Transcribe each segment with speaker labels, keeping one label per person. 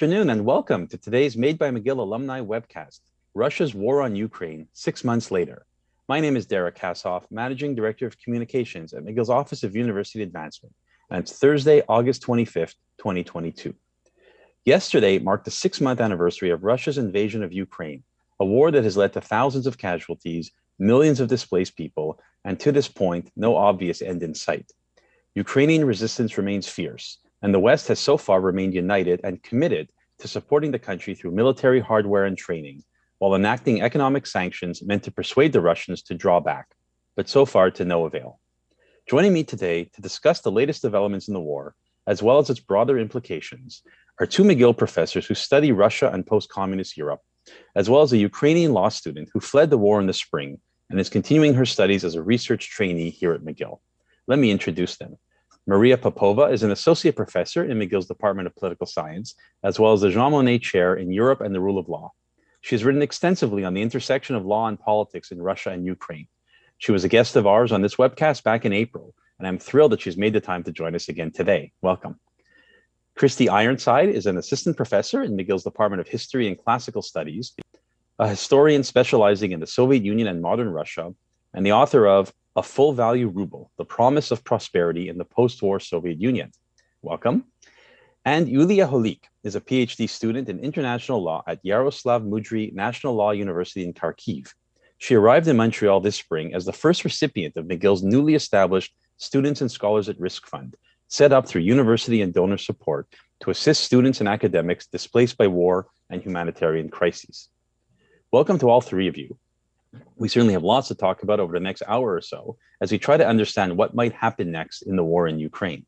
Speaker 1: Afternoon and welcome to today's Made by McGill alumni webcast, Russia's War on Ukraine 6 months later. My name is Derek Kassoff, Managing Director of Communications at McGill's Office of University Advancement, and it's Thursday, August 25th, 2022. Yesterday marked the 6-month anniversary of Russia's invasion of Ukraine, a war that has led to thousands of casualties, millions of displaced people, and to this point, no obvious end in sight. Ukrainian resistance remains fierce, and the West has so far remained united and committed to supporting the country through military hardware and training, while enacting economic sanctions meant to persuade the Russians to draw back, but so far to no avail. Joining me today to discuss the latest developments in the war, as well as its broader implications, are two McGill professors who study Russia and post-communist Europe, as well as a Ukrainian law student who fled the war in the spring and is continuing her studies as a research trainee here at McGill. Let me introduce them. Maria Popova is an associate professor in McGill's Department of Political Science, as well as the Jean Monnet Chair in Europe and the Rule of Law. She has written extensively on the intersection of law and politics in Russia and Ukraine. She was a guest of ours on this webcast back in April, and I'm thrilled that she's made the time to join us again today. Welcome. Kristy Ironside is an assistant professor in McGill's Department of History and Classical Studies, a historian specializing in the Soviet Union and modern Russia, and the author of A Full Value Ruble, The Promise of Prosperity in the Post-War Soviet Union. Welcome. And Yulia Holik is a PhD student in international law at Yaroslav Mudry National Law University in Kharkiv. She arrived in Montreal this spring as the first recipient of McGill's newly established Students and Scholars at Risk Fund, set up through university and donor support to assist students and academics displaced by war and humanitarian crises. Welcome to all three of you. We certainly have lots to talk about over the next hour or so as we try to understand what might happen next in the war in Ukraine.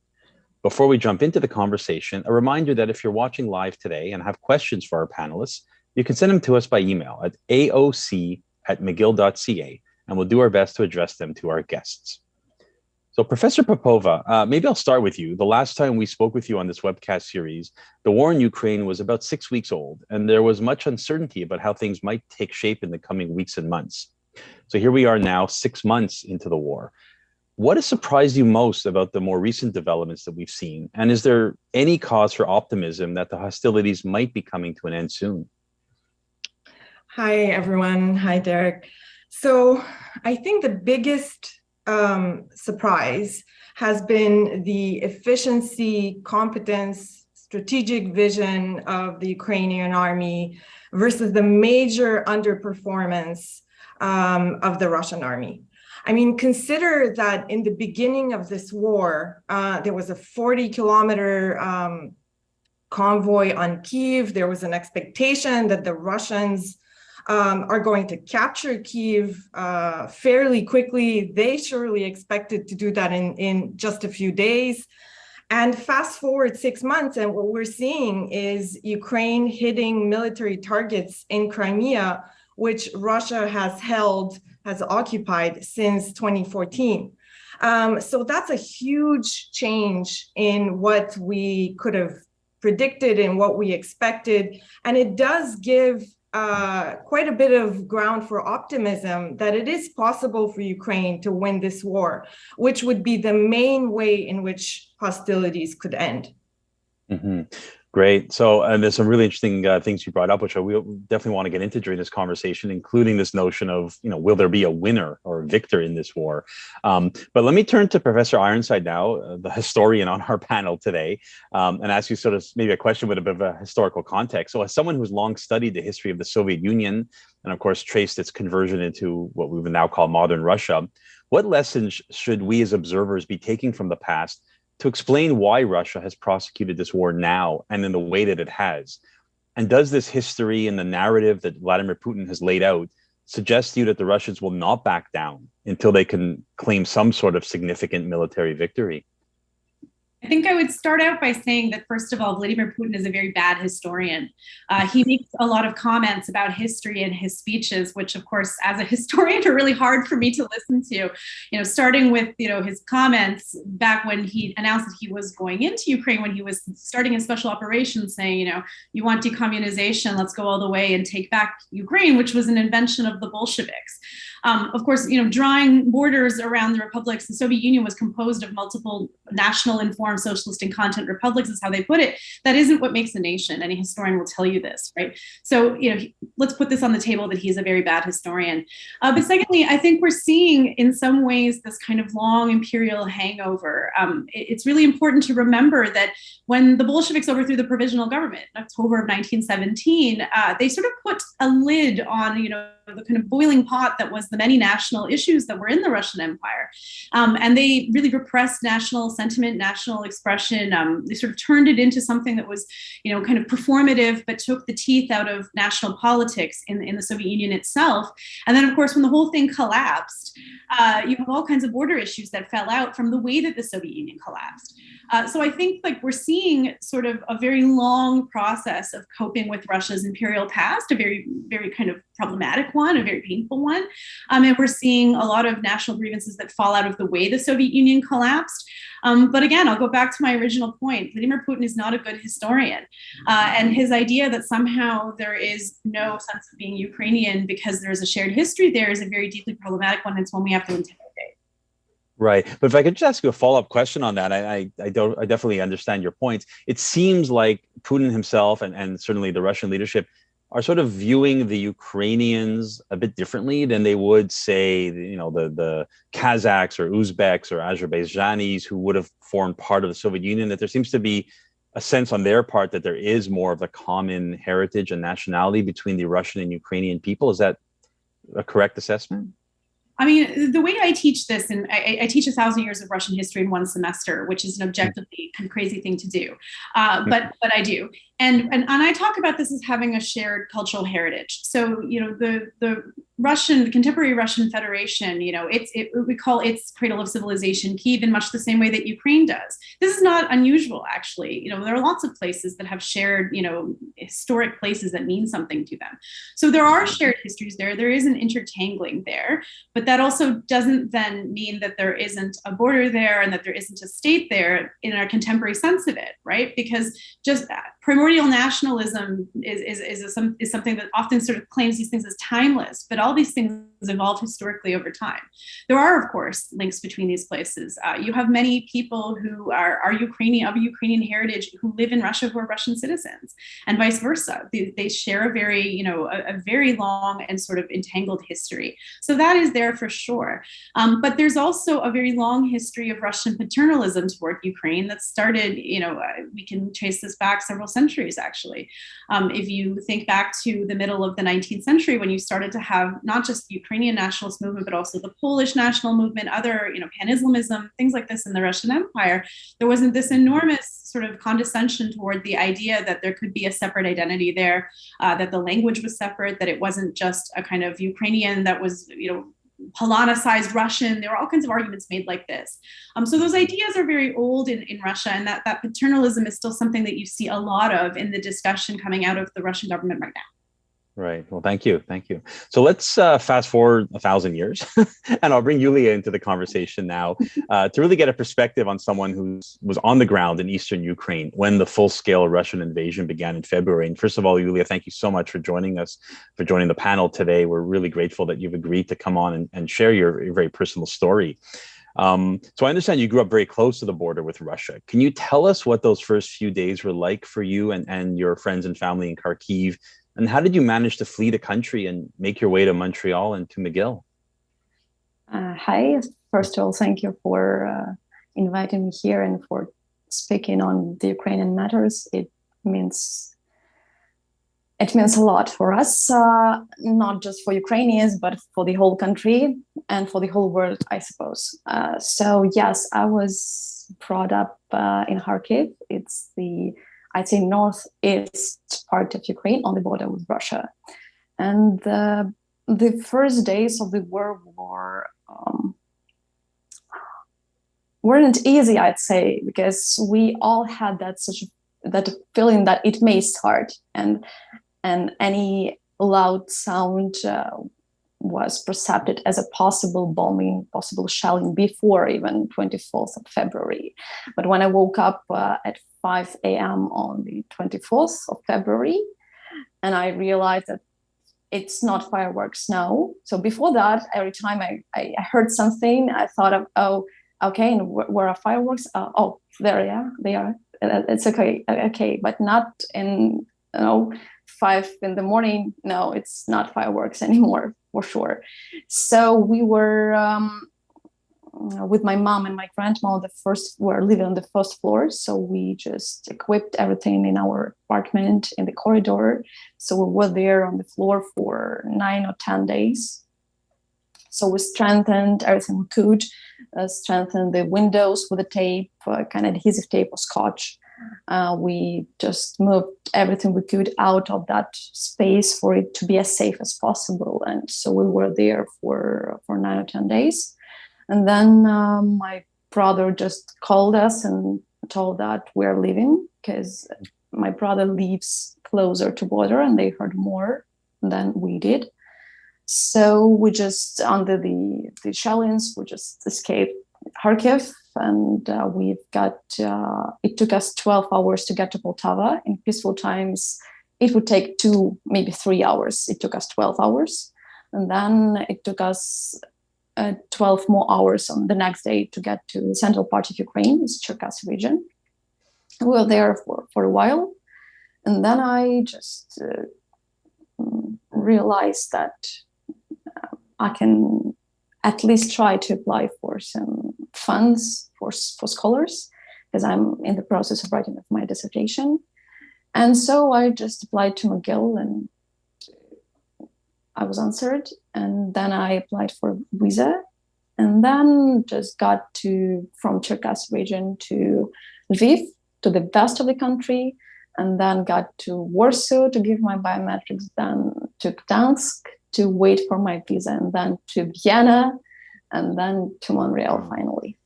Speaker 1: Before we jump into the conversation, a reminder that if you're watching live today and have questions for our panelists, you can send them to us by email at aoc@mcgill.ca, and we'll do our best to address them to our guests. So Professor Popova, maybe I'll start with you. The last time we spoke with you on this webcast series, the war in Ukraine was about 6 weeks old, and there was much uncertainty about how things might take shape in the coming weeks and months. So here we are now, 6 months into the war. What has surprised you most about the more recent developments that we've seen? And is there any cause for optimism that the hostilities might be coming to an end soon?
Speaker 2: Hi, everyone. Hi, Derek. So I think the biggest surprise has been the efficiency, competence, strategic vision of the Ukrainian army versus the major underperformance of the Russian army. I mean, consider that in the beginning of this war, there was a 40-kilometer convoy on Kyiv. There was an expectation that the Russians are going to capture Kyiv fairly quickly. They surely expected to do that in just a few days. And fast forward 6 months, and what we're seeing is Ukraine hitting military targets in Crimea, which Russia has occupied since 2014. So that's a huge change in what we could have predicted and what we expected. And it does give quite a bit of ground for optimism that it is possible for Ukraine to win this war, which would be the main way in which hostilities could end.
Speaker 1: Mm-hmm. Great. So, and there's some really interesting things you brought up, which I will definitely want to get into during this conversation, including this notion of, will there be a winner or a victor in this war? But let me turn to Professor Ironside now, the historian on our panel today, and ask you sort of maybe a question with a bit of a historical context. So as someone who's long studied the history of the Soviet Union, and of course traced its conversion into what we would now call modern Russia, what lessons should we as observers be taking from the past to explain why Russia has prosecuted this war now and in the way that it has? And does this history and the narrative that Vladimir Putin has laid out suggest to you that the Russians will not back down until they can claim some sort of significant military victory?
Speaker 3: I think I would start out by saying that, first of all, Vladimir Putin is a very bad historian. He makes a lot of comments about history in his speeches, which, of course, as a historian, are really hard for me to listen to. Starting with, his comments back when he announced that he was going into Ukraine, when he was starting his special operations, saying, you want decommunization, let's go all the way and take back Ukraine, which was an invention of the Bolsheviks. Of course, drawing borders around the republics, the Soviet Union was composed of multiple national informed socialist and content republics, is how they put it. That isn't what makes a nation. Any historian will tell you this, right? So, let's put this on the table that he's a very bad historian. But secondly, I think we're seeing in some ways this kind of long imperial hangover. It's really important to remember that when the Bolsheviks overthrew the provisional government in October of 1917, they sort of put a lid on, the kind of boiling pot that was the many national issues that were in the Russian Empire. And they really repressed national sentiment, national expression. They sort of turned it into something that was, kind of performative, but took the teeth out of national politics in the Soviet Union itself. And then, of course, when the whole thing collapsed, you have all kinds of border issues that fell out from the way that the Soviet Union collapsed. So I think we're seeing sort of a very long process of coping with Russia's imperial past, a very, very kind of problematic one, a very painful one. And we're seeing a lot of national grievances that fall out of the way the Soviet Union collapsed. But again, I'll go back to my original point. Vladimir Putin is not a good historian. And his idea that somehow there is no sense of being Ukrainian because there is a shared history there is a very deeply problematic one. It's one we have to interrogate.
Speaker 1: Right. But if I could just ask you a follow-up question on that, I definitely understand your points. It seems like Putin himself and certainly the Russian leadership are sort of viewing the Ukrainians a bit differently than they would say, the Kazakhs or Uzbeks or Azerbaijanis who would have formed part of the Soviet Union, that there seems to be a sense on their part that there is more of a common heritage and nationality between the Russian and Ukrainian people. Is that a correct assessment?
Speaker 3: I mean, the way I teach this, and I teach 1,000 years of Russian history in one semester, which is an objectively kind of crazy thing to do, but I do. And I talk about this as having a shared cultural heritage. So, the contemporary Russian Federation, we call its cradle of civilization Kyiv in much the same way that Ukraine does. This is not unusual, actually. There are lots of places that have shared, historic places that mean something to them. So there are shared histories there. There is an intertangling there, but that also doesn't then mean that there isn't a border there and that there isn't a state there in our contemporary sense of it, right? Because just primordial nationalism is something that often sort of claims these things as timeless, but all these things evolve historically over time. There are, of course, links between these places. You have many people who are Ukrainian, of Ukrainian heritage, who live in Russia who are Russian citizens, and vice versa. They share a very long and sort of entangled history. So that is there for sure. But there's also a very long history of Russian paternalism toward Ukraine that started, we can trace this back several centuries, actually. If you think back to the middle of the 19th century, when you started to have not just the Ukrainian nationalist movement, but also the Polish national movement, other, pan-Islamism, things like this in the Russian Empire, there wasn't this enormous sort of condescension toward the idea that there could be a separate identity there, that the language was separate, that it wasn't just a kind of Ukrainian that was, Polonicized Russian. There were all kinds of arguments made like this. So those ideas are very old in Russia, and that paternalism is still something that you see a lot of in the discussion coming out of the Russian government right now.
Speaker 1: Right. Well, thank you. So let's fast forward 1,000 years, and I'll bring Yulia into the conversation now to really get a perspective on someone who was on the ground in eastern Ukraine when the full-scale Russian invasion began in February. And first of all, Yulia, thank you so much for joining us, for joining the panel today. We're really grateful that you've agreed to come on and share your very personal story. So I understand you grew up very close to the border with Russia. Can you tell us what those first few days were like for you and your friends and family in Kharkiv? And how did you manage to flee the country and make your way to Montreal and to McGill?
Speaker 4: Hi. First of all, thank you for inviting me here and for speaking on the Ukrainian matters. It means a lot for us, not just for Ukrainians, but for the whole country and for the whole world, I suppose. So yes, I was brought up in Kharkiv. It's I'd say northeast part of Ukraine on the border with Russia. And the first days of the war weren't easy, I'd say, because we all had that feeling that it may start, and any loud sound was perceived as a possible bombing, possible shelling before even 24th of February. But when I woke up at 5 a.m. on the 24th of February, and I realized that it's not fireworks now. So before that, every time I heard something, I thought of, oh, okay, and where are fireworks? Oh, there, yeah, they are. It's okay, but not in 5 a.m. No, it's not fireworks anymore, for sure. So we were with my mom and my grandma. We're living on the first floor, so we just equipped everything in our apartment in the corridor. So we were there on the floor for 9 or 10 days. So we strengthened everything we could, strengthened the windows with a tape, kind of adhesive tape or scotch. We just moved everything we could out of that space for it to be as safe as possible. And so we were there for 9 or 10 days. And then my brother just called us and told that we're leaving, because my brother lives closer to border and they heard more than we did. So we just, under the shelling, we just escaped Kharkiv, and it took us 12 hours to get to Poltava. In peaceful times, it would take 2, maybe 3 hours. It took us 12 hours. And then it took us 12 more hours on the next day to get to the central part of Ukraine, it's Cherkasy region. We were there for a while. And then I just realized that I can at least try to apply for some funds for scholars, because I'm in the process of writing my dissertation. And so I just applied to McGill and I was answered. And then I applied for visa and then just got from Cherkasy region to Lviv, to the west of the country, and then got to Warsaw to give my biometrics, then to Gdansk to wait for my visa, and then to Vienna, and then to Montreal finally.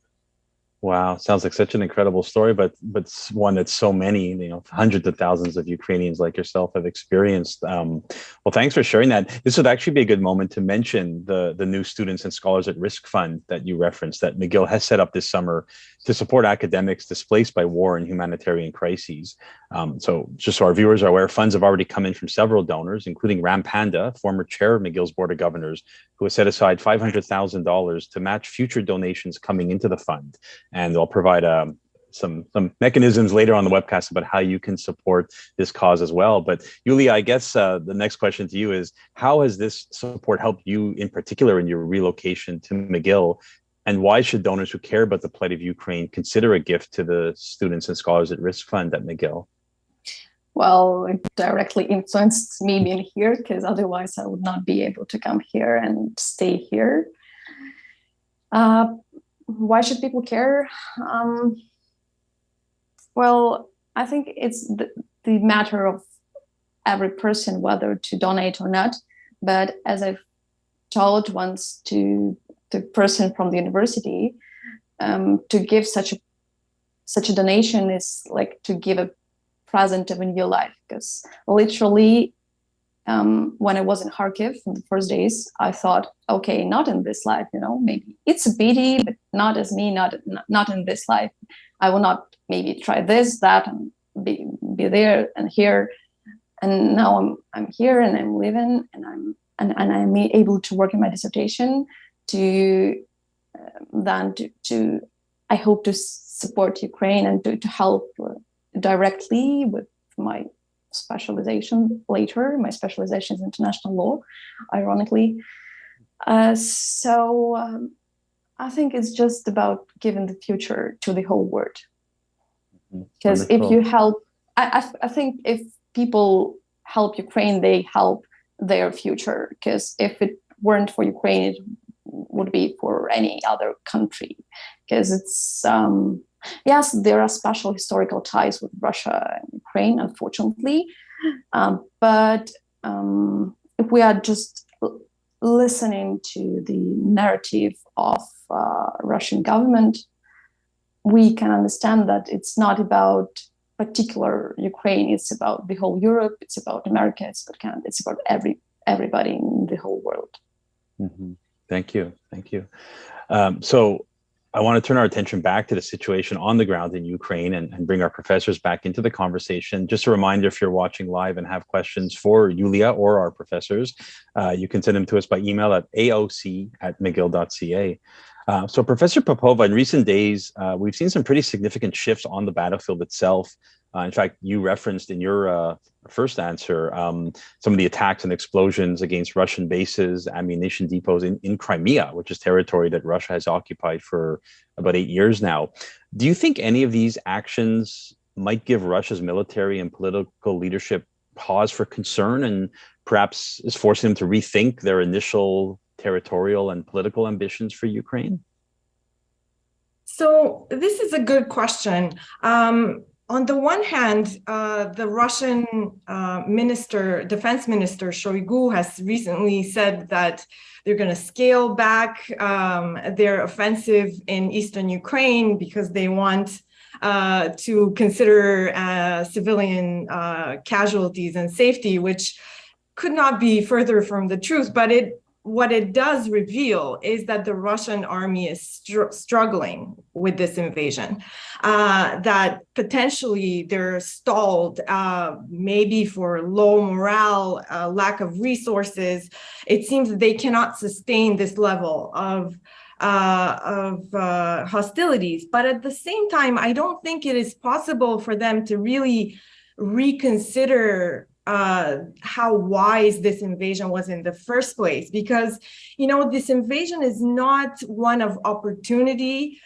Speaker 1: Wow, sounds like such an incredible story, but one that so many, hundreds of thousands of Ukrainians like yourself have experienced. Well, thanks for sharing that. This would actually be a good moment to mention the new Students and Scholars at Risk Fund that you referenced, that McGill has set up this summer to support academics displaced by war and humanitarian crises. So just so our viewers are aware, funds have already come in from several donors, including Ram Panda, former chair of McGill's Board of Governors, who has set aside $500,000 to match future donations coming into the fund. And they'll provide some mechanisms later on the webcast about how you can support this cause as well. But Yulia, I guess the next question to you is, how has this support helped you in particular in your relocation to McGill? And why should donors who care about the plight of Ukraine consider a gift to the Students and Scholars at Risk Fund at McGill?
Speaker 4: Well, it directly influenced me being here, because otherwise I would not be able to come here and stay here. Why should people care? Well, I think it's the matter of every person whether to donate or not. But as I've told once to the person from the university, to give such a donation is like to give a present of a new life, because literally when I was in Kharkiv in the first days, I thought, okay, not in this life, maybe it's a pity, but not as me, not in this life. I will not maybe try this, that, and be there and here. And now I'm here and I'm living, and I'm able to work in my dissertation to I hope to support Ukraine and to help directly with my specialization later. My specialization is international law, ironically. So I think it's just about giving the future to the whole world. Because if you help, I think if people help Ukraine, they help their future. Because if it weren't for Ukraine, it would be for any other country. Because it's yes, there are special historical ties with Russia and Ukraine, unfortunately. But if we are just listening to the narrative of Russian government, we can understand that it's not about particular Ukraine. It's about the whole Europe. It's about America. It's about Canada. It's about everybody in the whole world.
Speaker 1: Mm-hmm. Thank you. So I want to turn our attention back to the situation on the ground in Ukraine and bring our professors back into the conversation. Just a reminder, if you're watching live and have questions for Yulia or our professors, you can send them to us by email at aoc@mcgill.ca. So Professor Popova, in recent days, we've seen some pretty significant shifts on the battlefield itself. In fact, you referenced in your first answer some of the attacks and explosions against Russian bases, ammunition depots in Crimea, which is territory that Russia has occupied for about 8 years now. Do you think any of these actions might give Russia's military and political leadership pause for concern and perhaps is forcing them to rethink their initial territorial and political ambitions for Ukraine?
Speaker 2: So this is a good question. On the one hand, the Russian defense minister Shoigu has recently said that they're going to scale back their offensive in eastern Ukraine because they want to consider civilian casualties and safety, which could not be further from the truth. But what it does reveal is that the Russian army is struggling with this invasion, that potentially they're stalled, maybe for low morale, lack of resources. It seems that they cannot sustain this level of hostilities. But at the same time, I don't think it is possible for them to really reconsider how wise this invasion was in the first place, because, this invasion is not one of opportunity.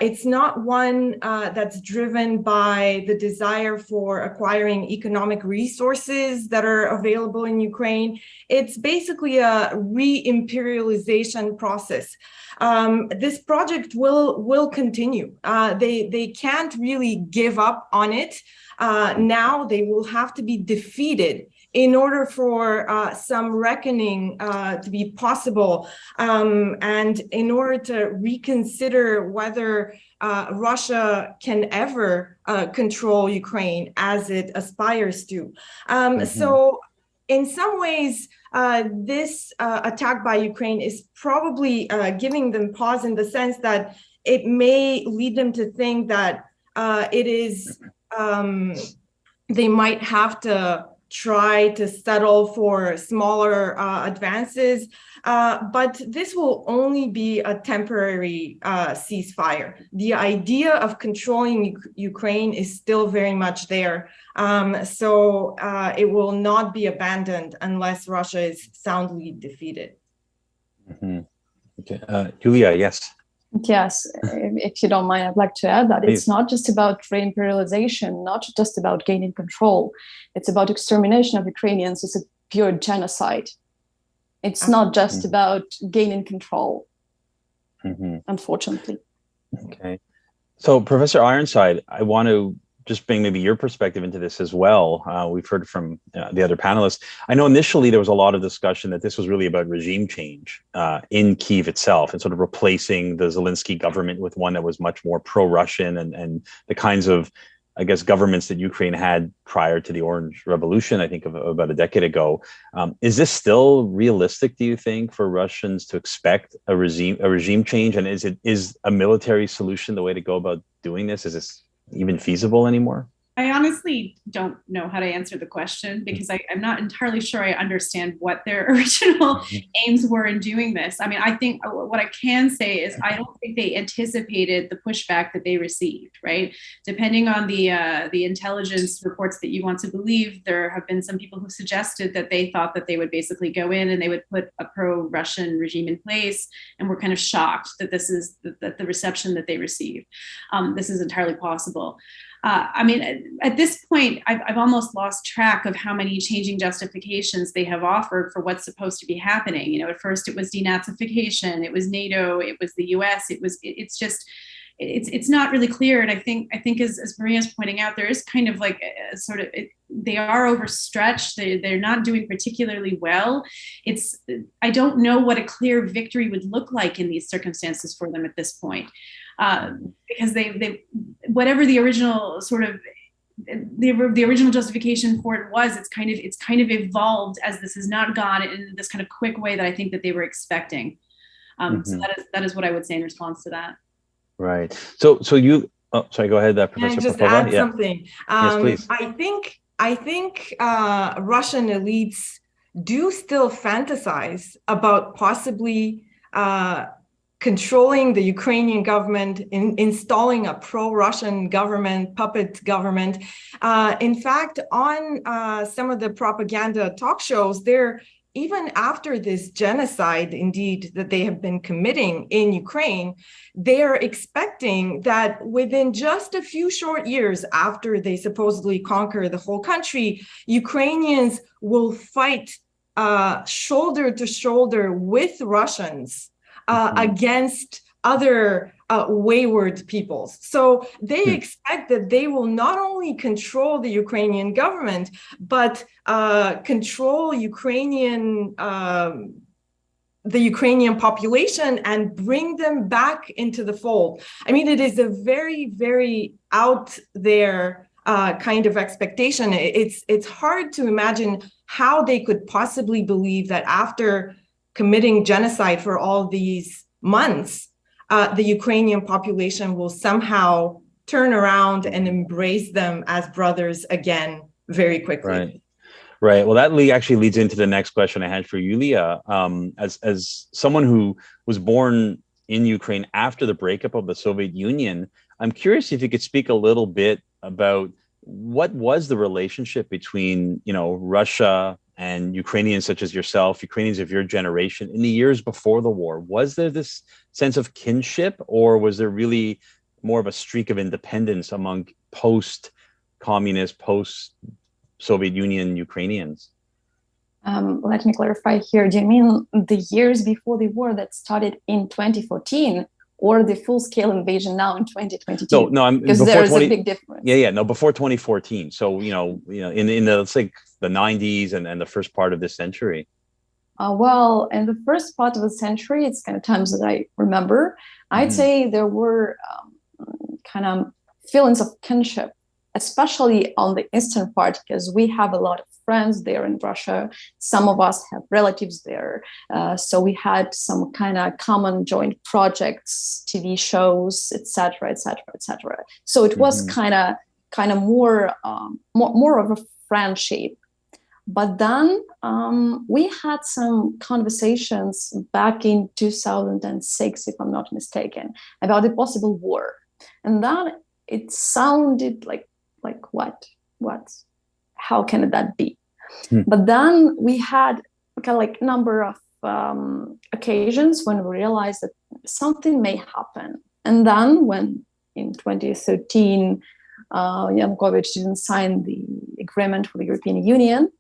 Speaker 2: It's not one that's driven by the desire for acquiring economic resources that are available in Ukraine. It's basically a re-imperialization process. This project will continue. They can't really give up on it. Now they will have to be defeated in order for some reckoning to be possible, and in order to reconsider whether Russia can ever control Ukraine as it aspires to. So in some ways, this attack by Ukraine is probably giving them pause in the sense that it may lead them to think that it is they might have to try to settle for smaller advances, but this will only be a temporary ceasefire. The idea of controlling Ukraine is still very much there, so it will not be abandoned unless Russia is soundly defeated.
Speaker 1: Okay, Yulia, yes.
Speaker 4: Yes, if you don't mind, I'd like to add that
Speaker 1: Please.
Speaker 4: It's not just about re-imperialization, not just about gaining control. It's about extermination of Ukrainians. It's a pure genocide. It's not just about gaining control, unfortunately.
Speaker 1: Okay. So, Professor Ironside, I want to just bring maybe your perspective into this as well. We've heard from the other panelists. I know initially there was a lot of discussion that this was really about regime change in Kyiv itself and sort of replacing the Zelensky government with one that was much more pro-Russian and the kinds of, I guess, governments that Ukraine had prior to the Orange Revolution, I think of about a decade ago. Is this still realistic, do you think, for Russians to expect a regime change? And is a military solution the way to go about doing this? Is this even feasible anymore?
Speaker 3: I honestly don't know how to answer the question because I'm not entirely sure I understand what their original aims were in doing this. I mean, I think what I can say is I don't think they anticipated the pushback that they received, right? Depending on the intelligence reports that you want to believe, there have been some people who suggested that they thought that they would basically go in and they would put a pro-Russian regime in place, and were kind of shocked that this is the reception that they received. This is entirely possible. I mean, at this point, I've almost lost track of how many changing justifications they have offered for what's supposed to be happening. You know, at first it was denazification, it was NATO, it was the US. It's not really clear. And I think as Maria's pointing out, there is kind of like a sort of, they are overstretched. They're not doing particularly well. I don't know what a clear victory would look like in these circumstances for them at this point. Because they whatever the original sort of the original justification for it was, it's kind of evolved as this has not gone in this kind of quick way that I think that they were expecting. So that is what I would say in response to that.
Speaker 1: Right. So you, oh, sorry, go ahead, Professor
Speaker 2: Can I just
Speaker 1: Popova.
Speaker 2: add something?
Speaker 1: Yes, please.
Speaker 2: I think Russian elites do still fantasize about possibly controlling the Ukrainian government, installing a pro-Russian government, puppet government. In fact, on some of the propaganda talk shows, even after this genocide, indeed, that they have been committing in Ukraine, they are expecting that within just a few short years after they supposedly conquer the whole country, Ukrainians will fight shoulder to shoulder with Russians against other wayward peoples. So they expect that they will not only control the Ukrainian government, but control the Ukrainian population and bring them back into the fold. I mean, it is a very, very out there kind of expectation. It's hard to imagine how they could possibly believe that after committing genocide for all these months, the Ukrainian population will somehow turn around and embrace them as brothers again very quickly.
Speaker 1: Right. Right. Well, that actually leads into the next question I had for Yulia. As someone who was born in Ukraine after the breakup of the Soviet Union, I'm curious if you could speak a little bit about what was the relationship between, Russia and Ukrainians such as yourself, Ukrainians of your generation, in the years before the war. Was there this sense of kinship, or was there really more of a streak of independence among post-communist, post-Soviet Union Ukrainians?
Speaker 4: Let me clarify here. Do you mean the years before the war that started in 2014, or the full-scale invasion now in 2022?
Speaker 1: No,
Speaker 4: because there's a big difference.
Speaker 1: No, before 2014. So in the, let's say, the 90s and the first part of this century.
Speaker 4: Well, in the first part of the century, it's kind of times that I remember. I'd say there were kind of feelings of kinship, especially on the eastern part, because we have a lot of friends there in Russia. Some of us have relatives there. So we had some kind of common joint projects, TV shows, etc., etc., etc. So it was kind of more of a friendship. But then we had some conversations back in 2006, if I'm not mistaken, about the possible war. And then it sounded like what? How can that be? But then we had kind of like number of occasions when we realized that something may happen. And then when in 2013, Yanukovych didn't sign the agreement with the European Union,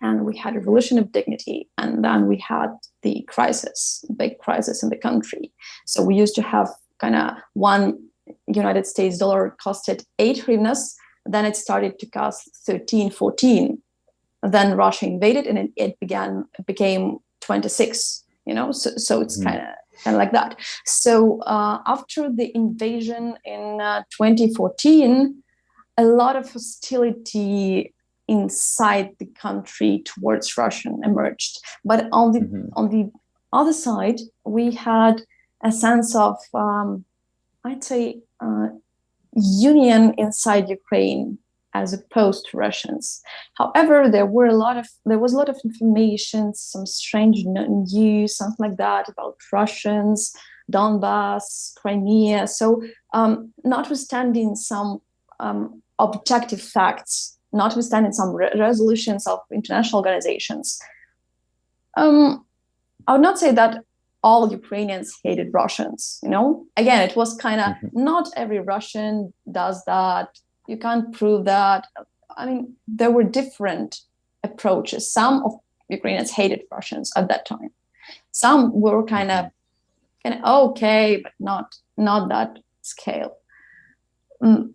Speaker 4: and we had a revolution of dignity, and then we had the crisis, big crisis in the country. So we used to have kind of $1 United States dollar costed 8 hryvnias, then it started to cost 13, 14. Then Russia invaded, and it became 26. So it's kind of like that. So after the invasion in 2014, a lot of hostility inside the country towards Russia emerged. But on the other side, we had a sense of, I'd say, union inside Ukraine as opposed to Russians. However, there was a lot of information, some strange news, something like that, about Russians, Donbass, Crimea. So, notwithstanding some objective facts, notwithstanding some resolutions of international organizations, I would not say that all Ukrainians hated Russians. Again, it was kind of not every Russian does that. You can't prove that. I mean, there were different approaches. Some of Ukrainians hated Russians at that time. Some were kind of okay, but not that scale.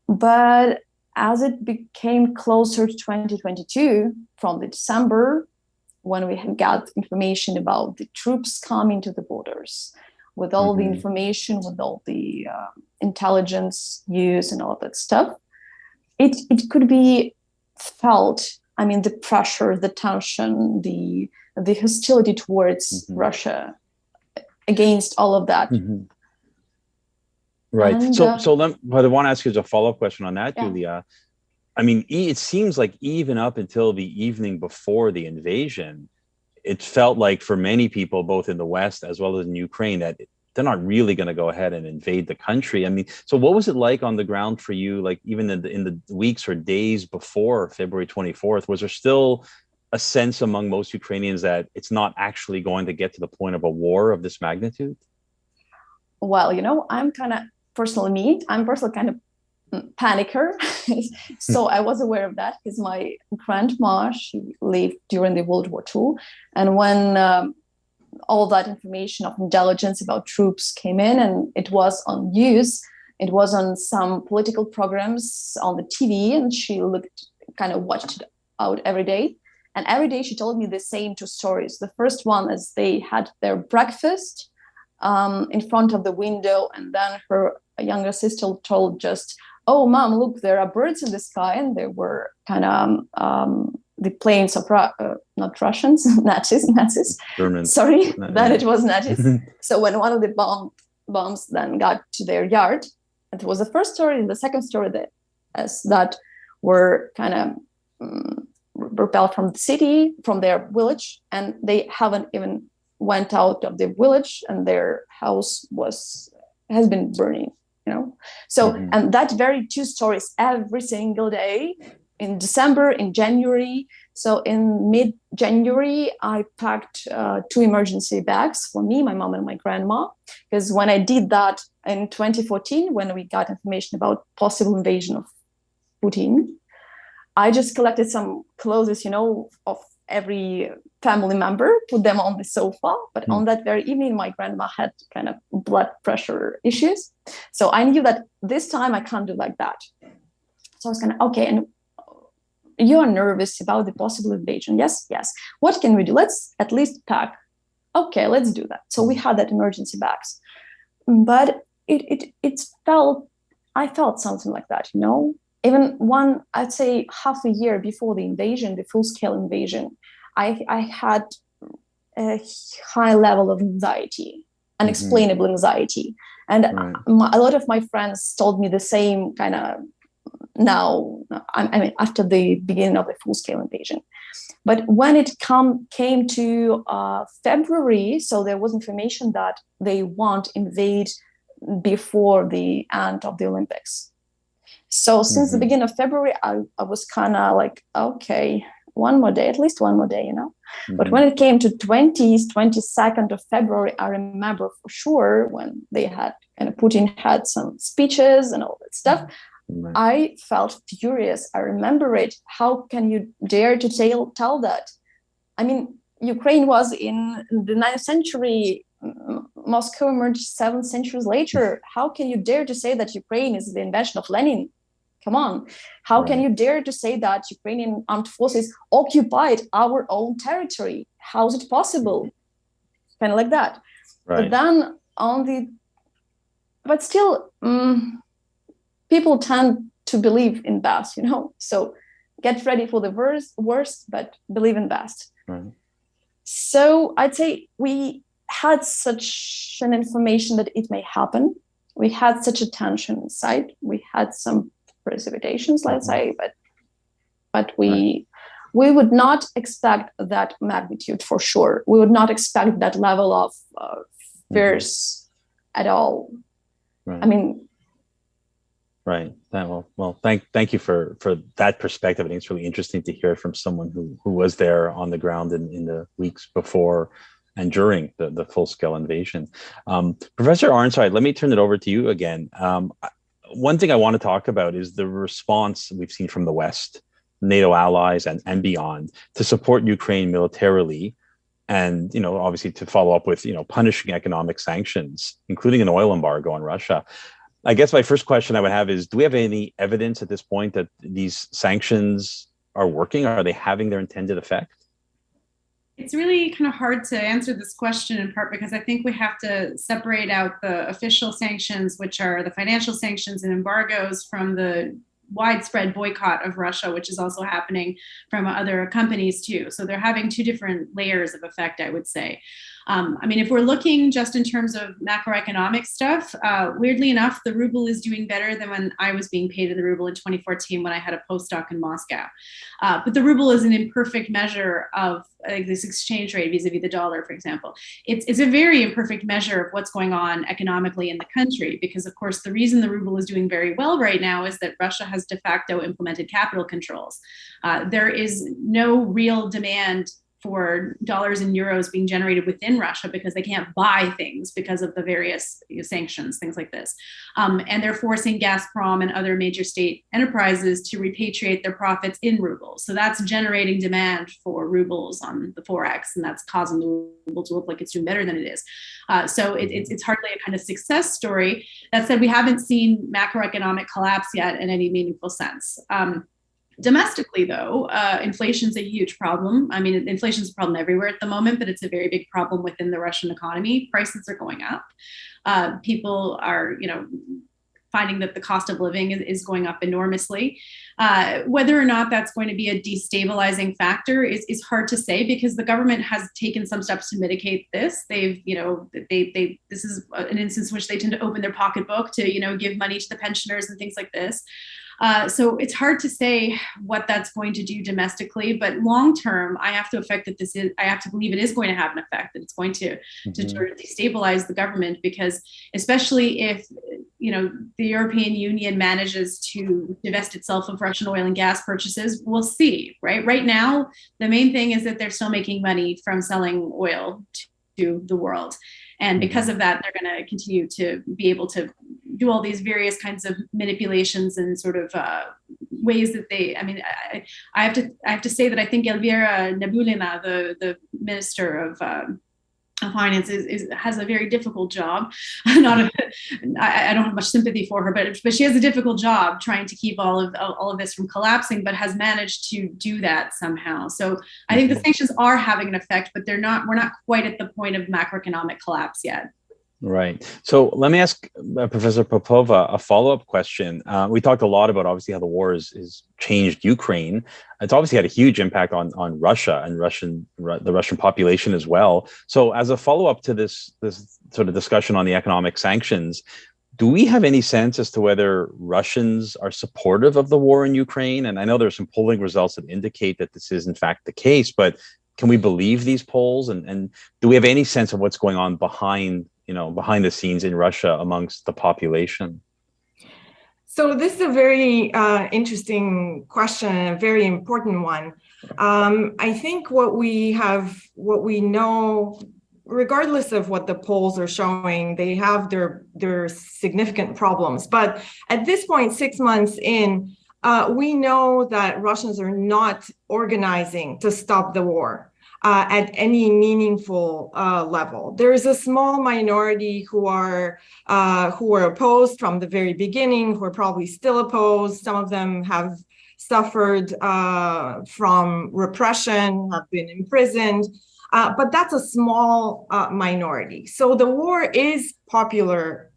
Speaker 4: But as it became closer to 2022, from the December, when we had got information about the troops coming to the borders, with all the information, with all the intelligence use and all that stuff, it could be felt. I mean, the pressure, the tension, the hostility towards Russia, against all of that.
Speaker 1: Right.
Speaker 4: And,
Speaker 1: But I want to ask you as a follow-up question on that,
Speaker 4: yeah.
Speaker 1: Julia. I mean, it seems like even up until the evening before the invasion, it felt like for many people, both in the West as well as in Ukraine, that they're not really going to go ahead and invade the country. I mean, so what was it like on the ground for you? Like even in the weeks or days before February 24th, was there still a sense among most Ukrainians that it's not actually going to get to the point of a war of this magnitude?
Speaker 4: Well, I'm kind of I'm personally kind of panicker. So I was aware of that because my grandma, she lived during the World War II. And when all that information of intelligence about troops came in and it was on news, it was on some political programs on the TV, and she watched it out every day. And every day she told me the same two stories. The first one is they had their breakfast in front of the window, and then her younger sister told just, "Oh, Mom, look, there are birds in the sky," and there were kind of the planes of not Russians, Nazis.
Speaker 1: Germans.
Speaker 4: Sorry, that it was Nazis. So when one of the bombs then got to their yard, it was the first story, and the second story that were kind of repelled from the city, from their village, and they haven't even went out of the village, and their house has been burning. So and that very two stories every single day in December, in January. So in mid-January, I packed 2 emergency bags for me, my mom, and my grandma, because when I did that in 2014, when we got information about possible invasion of Putin, I just collected some clothes, of every family member, put them on the sofa. But on that very evening, my grandma had kind of blood pressure issues. So I knew that this time I can't do like that. So I was kind of, okay, and you're nervous about the possible invasion. Yes. What can we do? Let's at least pack. Okay, let's do that. So we had that emergency bags. But I felt something like that, Even I'd say half a year before the invasion, the full-scale invasion, I had a high level of anxiety, unexplainable anxiety. And a lot of my friends told me the same kind of after the beginning of the full-scale invasion. But when it came to February, so there was information that they won't invade before the end of the Olympics. So since the beginning of February, I was kind of like, okay, at least one more day, But when it came to 22nd of February, I remember for sure when Putin had some speeches and all that stuff, I felt furious. I remember it. How can you dare to tell that? I mean, Ukraine was in the 9th century, Moscow emerged 7 centuries later. How can you dare to say that Ukraine is the invention of Lenin? Come on. How can you dare to say that Ukrainian armed forces occupied our own territory? How is it possible? Kind of like that. Right. But then but still, people tend to believe in best, So get ready for the worst, but believe in best. Right. So I'd say we had such an information that it may happen. We had such a tension inside. We had some precipitations, let's say, but we would not expect that magnitude for sure. We would not expect that level of fears at all. Right. I mean,
Speaker 1: right. Well, thank you for that perspective. I think it's really interesting to hear from someone who was there on the ground in the weeks before and during the full-scale invasion. Professor Ironside, let me turn it over to you again. One thing I want to talk about is the response we've seen from the West, NATO allies and beyond, to support Ukraine militarily, and obviously to follow up with punishing economic sanctions, including an oil embargo on Russia. I guess my first question I would have is, do we have any evidence at this point that these sanctions are working? Are they having their intended effect?
Speaker 3: It's really kind of hard to answer this question, in part because I think we have to separate out the official sanctions, which are the financial sanctions and embargoes, from the widespread boycott of Russia, which is also happening from other companies too. So they're having 2 different layers of effect, I would say. I mean, if we're looking just in terms of macroeconomic stuff, weirdly enough, the ruble is doing better than when I was being paid in the ruble in 2014 when I had a postdoc in Moscow. But the ruble is an imperfect measure of this exchange rate vis-a-vis the dollar, for example. It's a very imperfect measure of what's going on economically in the country, because of course the reason the ruble is doing very well right now is that Russia has de facto implemented capital controls. There is no real demand for dollars and euros being generated within Russia because they can't buy things because of the various sanctions, things like this. And they're forcing Gazprom and other major state enterprises to repatriate their profits in rubles. So that's generating demand for rubles on the Forex, and that's causing the ruble to look like it's doing better than it is. So it's hardly a kind of success story. That said, we haven't seen macroeconomic collapse yet in any meaningful sense. Domestically, though, inflation is a huge problem. I mean, inflation is a problem everywhere at the moment, but it's a very big problem within the Russian economy. Prices are going up. People are, finding that the cost of living is going up enormously. Whether or not that's going to be a destabilizing factor is hard to say, because the government has taken some steps to mitigate this. This is an instance in which they tend to open their pocketbook to, give money to the pensioners and things like this. So it's hard to say what that's going to do domestically, but long term, I have to believe it is going to have an effect, that it's going to sort of destabilize the government, because especially if the European Union manages to divest itself of Russian oil and gas purchases, we'll see, right? Right now, the main thing is that they're still making money from selling oil to the world. And because of that, they're going to continue to be able to do all these various kinds of manipulations and sort of ways that I have to say that I think Elvira Nabiullina, the Minister of Finance, has a very difficult job. I don't have much sympathy for her, but she has a difficult job trying to keep all of this from collapsing, but has managed to do that somehow. So I think the sanctions are having an effect, but we're not quite at the point of macroeconomic collapse yet.
Speaker 1: Right. So let me ask Professor Popova a follow-up question. We talked a lot about obviously how the war is changed Ukraine. It's obviously had a huge impact on Russia and the Russian population as well. So as a follow-up to this sort of discussion on the economic sanctions, do we have any sense as to whether Russians are supportive of the war in Ukraine? And I know there's some polling results that indicate that this is in fact the case, but can we believe these polls? And do we have any sense of what's going on behind the scenes in Russia amongst the population?
Speaker 2: So this is a very interesting question, and a very important one. I think what we know, regardless of what the polls are showing, they have their significant problems. But at this point, 6 months in, we know that Russians are not organizing to stop the war at any meaningful level. There is a small minority who are opposed from the very beginning, who are probably still opposed. Some of them have suffered from repression, have been imprisoned, but that's a small minority. So the war is popular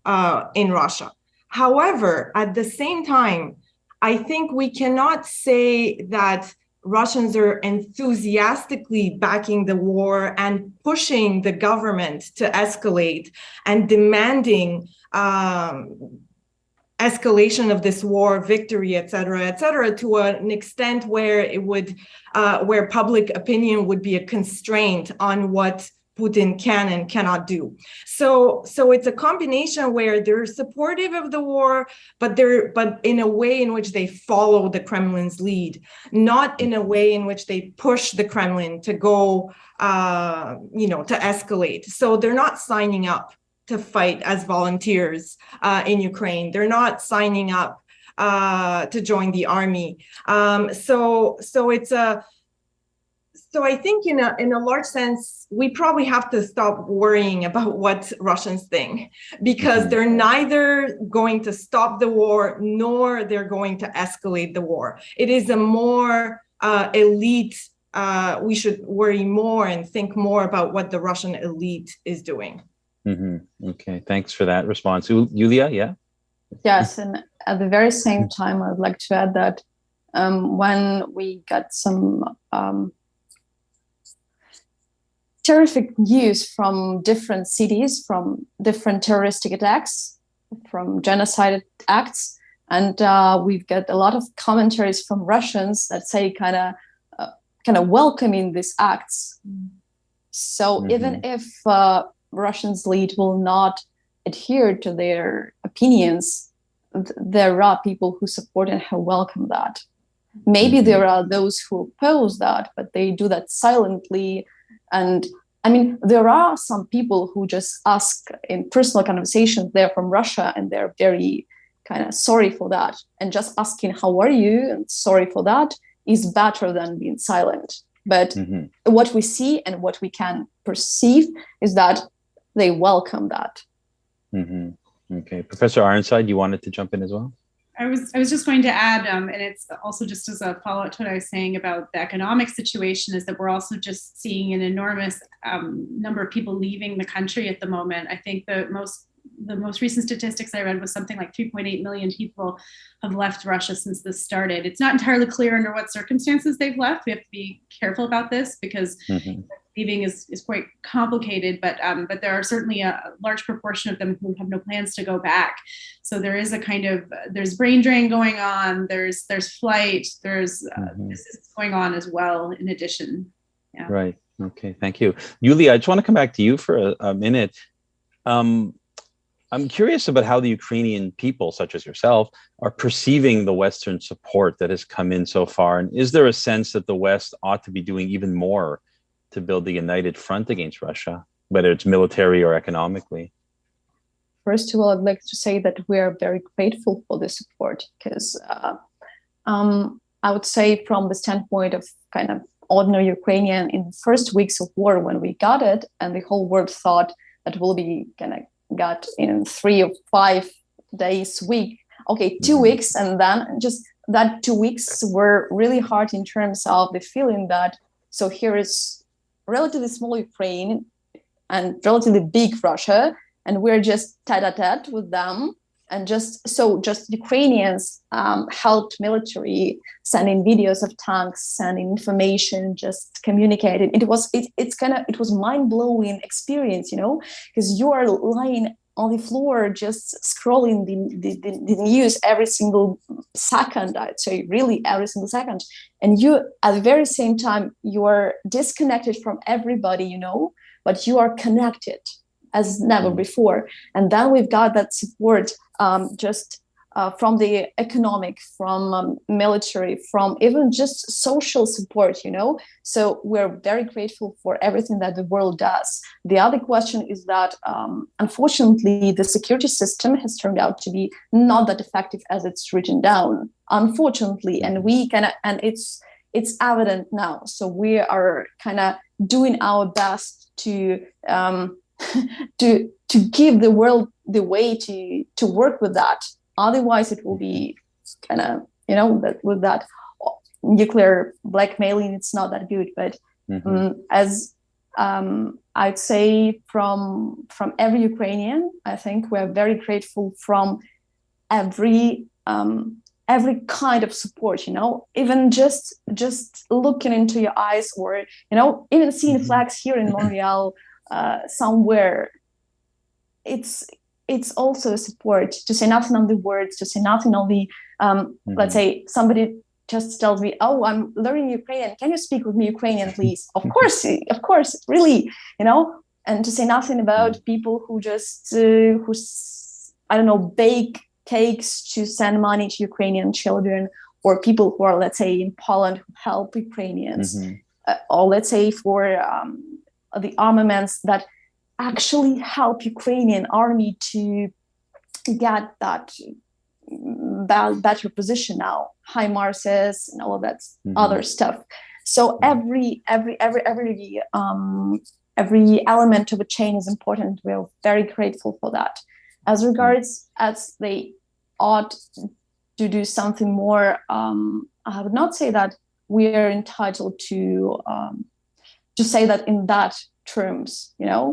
Speaker 2: in Russia. However, at the same time, I think we cannot say that Russians are enthusiastically backing the war and pushing the government to escalate and demanding escalation of this war, victory, et cetera, to an extent where where public opinion would be a constraint on what Putin can and cannot do. So it's a combination where they're supportive of the war, but in a way in which they follow the Kremlin's lead, not in a way in which they push the Kremlin to go, to escalate. So they're not signing up to fight as volunteers in Ukraine. They're not signing up to join the army. So I think in a large sense, we probably have to stop worrying about what Russians think, because they're neither going to stop the war, nor they're going to escalate the war. It is a more elite, we should worry more and think more about what the Russian elite is doing.
Speaker 1: Okay, thanks for that response. Yulia, yeah?
Speaker 4: Yes, and at the very same time, I would like to add that when we got some terrific news from different cities, from different terroristic attacks, from genocide acts. And we've got a lot of commentaries from Russians that say kind of welcoming these acts. So even if Russians lead will not adhere to their opinions, there are people who support and who welcome that. Maybe there are those who oppose that, but they do that silently. And I mean, there are some people who just ask in personal conversations, they're from Russia and they're very kind of sorry for that. And just asking, how are you? And sorry for that is better than being silent. But what we see and what we can perceive is that they welcome that.
Speaker 1: Okay. Professor Ironside, you wanted to jump in as well?
Speaker 3: I was just going to add, and it's also just as a follow-up to what I was saying about the economic situation, is that we're also just seeing an enormous number of people leaving the country at the moment. I think the most recent statistics I read was something like 3.8 million people have left Russia since this started. It's not entirely clear under what circumstances they've left. We have to be careful about this because leaving is quite complicated, but there are certainly a large proportion of them who have no plans to go back. So there is a kind of, there's brain drain going on, there's flight, there's this is going on as well in addition. Yeah.
Speaker 1: Right. Okay. Thank you. Yulia, I just want to come back to you for a minute. I'm curious about how the Ukrainian people, such as yourself, are perceiving the Western support that has come in so far. And is there a sense that the West ought to be doing even more to build a united front against Russia, whether it's military or economically?
Speaker 4: First of all, I'd like to say that we are very grateful for the support, because I would say from the standpoint of kind of ordinary Ukrainian, in the first weeks of war when we got it, and the whole world thought that will be kind of got in 3 or 5 days week, okay, 2 weeks, and then just that 2 weeks were really hard in terms of the feeling that, so here is relatively small Ukraine and relatively big Russia, and we're just tete-a-tete with them. And just Ukrainians helped military, sending videos of tanks, sending information, just communicating. It was mind-blowing experience, you know, because you are lying on the floor just scrolling the news every single second, I'd say really every single second. And you, at the very same time, you are disconnected from everybody, you know, but you are connected as never before. And then we've got that support from the economic, from military, from even just social support, you know. So we're very grateful for everything that the world does. The other question is that, unfortunately, the security system has turned out to be not that effective as it's written down, unfortunately. And it's evident now. So we are kind of doing our best to give the world the way to work with that. Otherwise, it will be kind of, you know, that with that nuclear blackmailing, it's not that good. But as I'd say from every Ukrainian, I think we're very grateful from every kind of support, you know, even just looking into your eyes, or, you know, even seeing flags here in Montreal somewhere. It's also a support, to say nothing on the words, to say nothing on the let's say somebody just tells me, oh, I'm learning Ukrainian, can you speak with me Ukrainian, please? Of course, really, you know. And to say nothing about people who just I don't know, bake cakes to send money to Ukrainian children, or people who are, let's say, in Poland who help Ukrainians, or let's say for the armaments that actually help Ukrainian army to get that better position now, HIMARSs and all of that other stuff. So every element of a chain is important. We're very grateful for that. As regards as they ought to do something more, I would not say that we are entitled to say that in that terms, you know.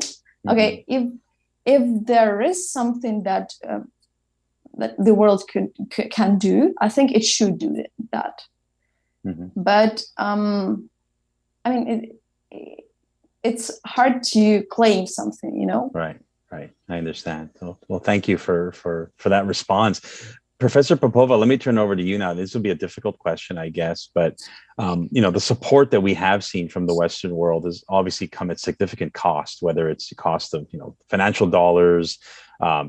Speaker 4: Okay, if there is something that that the world can do, I think it should do that. But I mean, it's hard to claim something, you know?
Speaker 1: Right. Right. I understand. Well, thank you for that response. Professor Popova, let me turn over to you now. This will be a difficult question, I guess, but the support that we have seen from the Western world has obviously come at significant cost, whether it's the cost of financial dollars,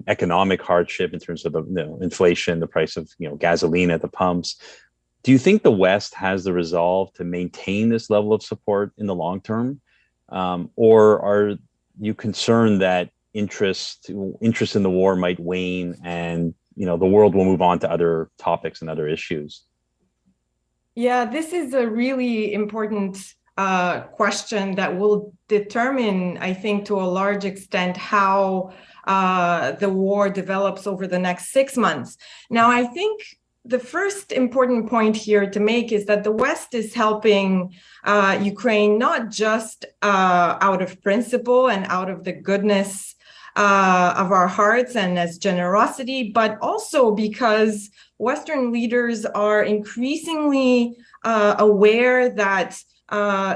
Speaker 1: economic hardship in terms of the inflation, the price of gasoline at the pumps. Do you think the West has the resolve to maintain this level of support in the long term, or are you concerned that interest in the war might wane and the world will move on to other topics and other issues?
Speaker 2: Yeah, this is a really important question that will determine, I think, to a large extent, how the war develops over the next 6 months. Now, I think the first important point here to make is that the West is helping Ukraine not just out of principle and out of the goodness of our hearts and as generosity, but also because Western leaders are increasingly aware that